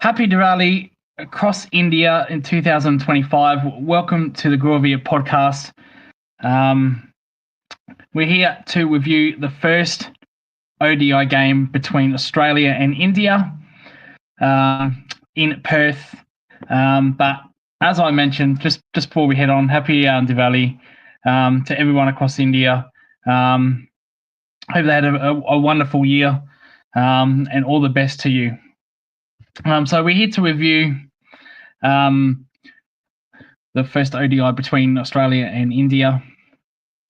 Happy Diwali across India in 2025. Welcome to the Grovia podcast. We're here to review the first ODI game between Australia and India in Perth. But as I mentioned, just before we head on, happy Diwali to everyone across India. Hope they had a wonderful year and all the best to you. So we're here to review the first ODI between Australia and India.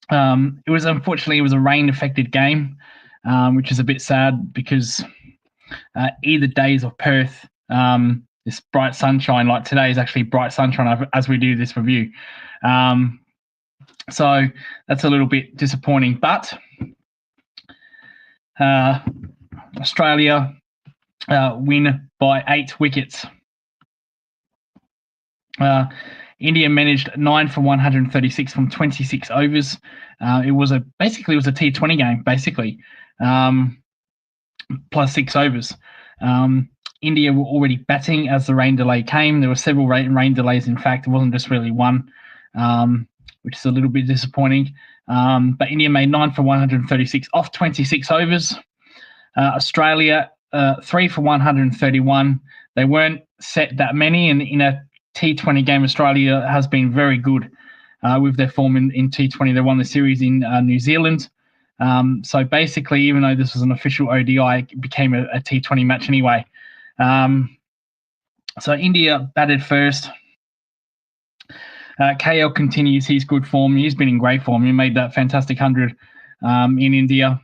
It was a rain-affected game, which is a bit sad because either days of Perth, this bright sunshine, like today is actually bright sunshine as we do this review. So that's a little bit disappointing, but Australia win by 8 wickets. India managed 9 for 136 from 26 overs. It was a T20 game, basically, plus 6 overs. India were already batting as the rain delay came. There were several rain delays, in fact. It wasn't just really one, which is a little bit disappointing. But India made 9 for 136 off 26 overs. Australia, 3 for 131. They weren't set that many, and in a T20 game, Australia has been very good with their form in T20. They won the series in New Zealand. So basically, even though this was an official ODI, it became a T20 match anyway. So India batted first. KL continues his good form. He's been in great form. He made that fantastic 100 in India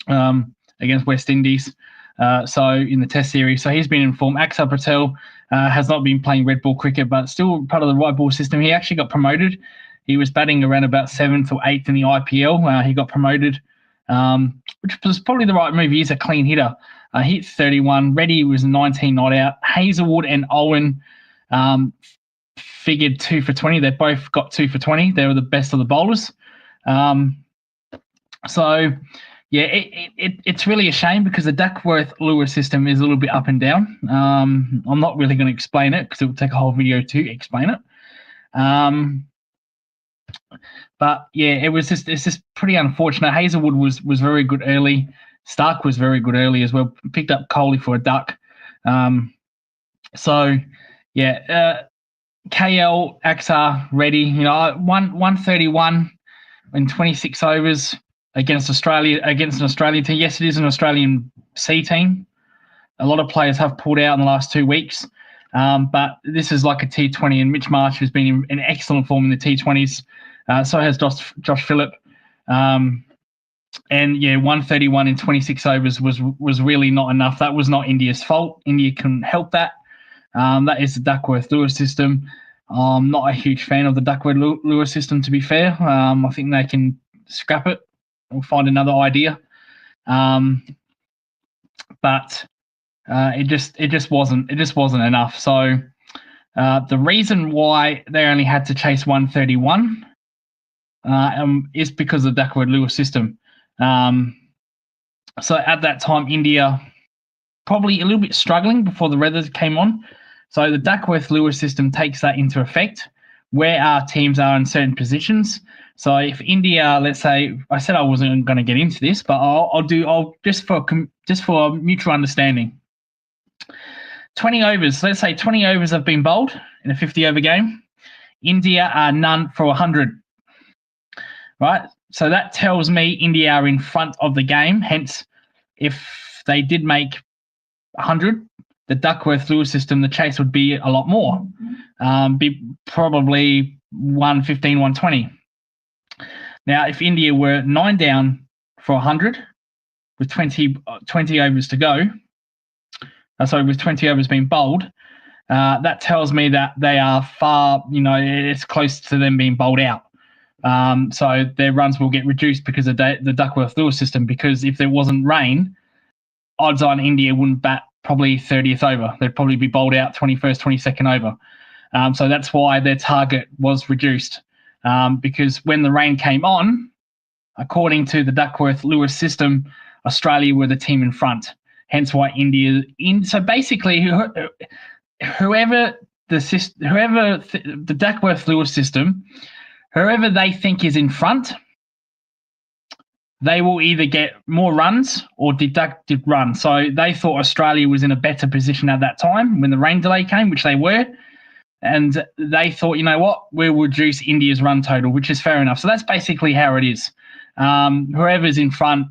against West Indies. So in the Test series, so he's been in form. Axar Patel has not been playing red ball cricket, but still part of the white ball system. He actually got promoted. He was batting around about 7th or 8th in the IPL. He got promoted, which was probably the right move. He's a clean hitter. He hit 31. Reddy was 19 not out. Hazelwood and Owen figured 2 for 20. They both got 2 for 20. They were the best of the bowlers. So yeah, it's really a shame because the Duckworth-Lewis system is a little bit up and down. I'm not really going to explain it because it will take a whole video to explain it. But yeah, it's just pretty unfortunate. Hazelwood was very good early. Stark was very good early as well. Picked up Kohli for a duck. So yeah, KL, Axar, Reddy, 131 in 26 overs. Against an Australian team. Yes, it is an Australian C team. A lot of players have pulled out in the last 2 weeks, but this is like a T20, and Mitch Marsh has been in excellent form in the T20s. So has Josh Phillip. And yeah, 131 in 26 overs was really not enough. That was not India's fault. India can help that. That is the Duckworth-Lewis system. I'm not a huge fan of the Duckworth-Lewis system, to be fair. I think they can scrap it. We'll find another idea, but it just wasn't enough. So the reason why they only had to chase 131 is because of the Duckworth-Lewis system. So at that time, India probably a little bit struggling before the weather came on. So the Duckworth-Lewis system takes that into effect where our teams are in certain positions. So if India, let's say, I said I wasn't going to get into this, but I'll just for mutual understanding. 20 overs. Let's say 20 overs have been bowled in a 50-over game. India are none for 100. Right. So that tells me India are in front of the game. Hence, if they did make 100, the Duckworth-Lewis system, the chase would be a lot more. Be probably 115, 120. Now, if India were 9 down for 100 with 20 overs to go, with 20 overs being bowled, that tells me that they are far, it's close to them being bowled out. So their runs will get reduced because of the Duckworth-Lewis system, because if there wasn't rain, odds on India wouldn't bat probably 30th over. They'd probably be bowled out 21st, 22nd over. So that's why their target was reduced. Because when the rain came on, according to the Duckworth-Lewis system, Australia were the team in front. hence why India in. So basically, whoever the Duckworth-Lewis system, whoever they think is in front, they will either get more runs or deducted runs. So they thought Australia was in a better position at that time when the rain delay came, which they were. And they thought, you know what, we'll reduce India's run total, which is fair enough. So that's basically how it is. Whoever's in front,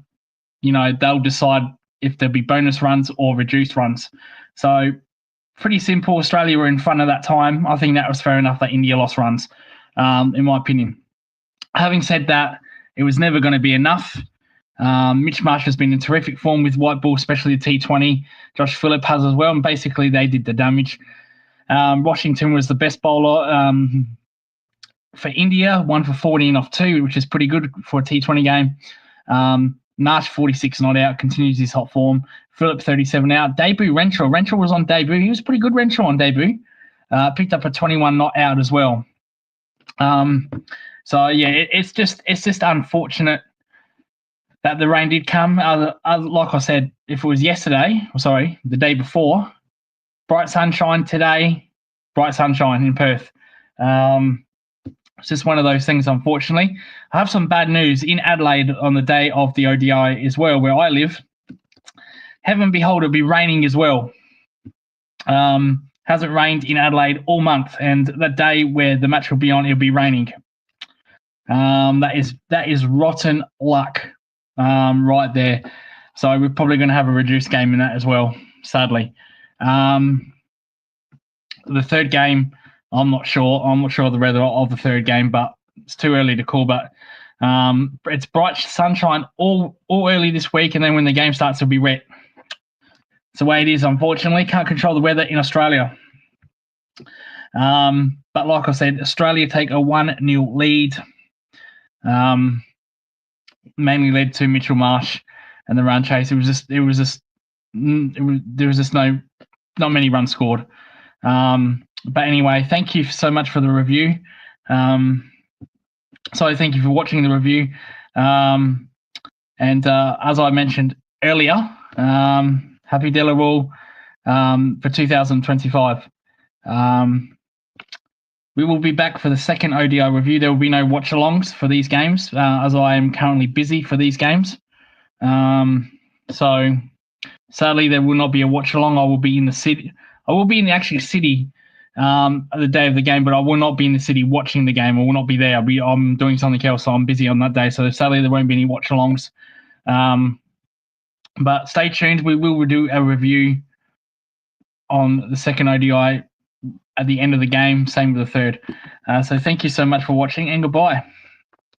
they'll decide if there'll be bonus runs or reduced runs. So pretty simple. Australia were in front at that time. I think that was fair enough that India lost runs, in my opinion. Having said that, it was never going to be enough. Mitch Marsh has been in terrific form with white ball, especially the T20. Josh Phillip has as well, and basically they did the damage. Washington was the best bowler for India, 1 for 14 off 2, which is pretty good for a T20 game. Marsh, 46 not out, continues his hot form. Phillip, 37 out. Debut Renshaw. Renshaw was on debut. He was pretty good, Renshaw, on debut. Picked up a 21 not out as well. So yeah, it's just unfortunate that the rain did come. Like I said, if it was the day before, bright sunshine today, bright sunshine in Perth. It's just one of those things, unfortunately. I have some bad news in Adelaide on the day of the ODI as well, where I live. Heaven and behold, it'll be raining as well. Hasn't rained in Adelaide all month, and that day where the match will be on, it'll be raining. That is rotten luck right there. So we're probably going to have a reduced game in that as well, sadly. The third game, I'm not sure. I'm not sure of the weather of the third game, but it's too early to call. But it's bright sunshine all early this week, and then when the game starts, it'll be wet. It's the way it is, unfortunately. Can't control the weather in Australia. But like I said, Australia take a 1-0 lead. Mainly led to Mitchell Marsh and the run chase. There was just not many runs scored. But anyway, thank you so much for the review. So thank you for watching the review. And as I mentioned earlier, happy Delaware for 2025. We will be back for the second ODI review. There will be no watch-alongs for these games, as I am currently busy for these games. So sadly, there will not be a watch-along. I will be in the city. I will be in the actual city the day of the game, but I will not be in the city watching the game. I will not be there. I'm doing something else, so I'm busy on that day. So sadly, there won't be any watch-alongs. But stay tuned. We will do a review on the second ODI at the end of the game. Same with the third. So thank you so much for watching, and goodbye.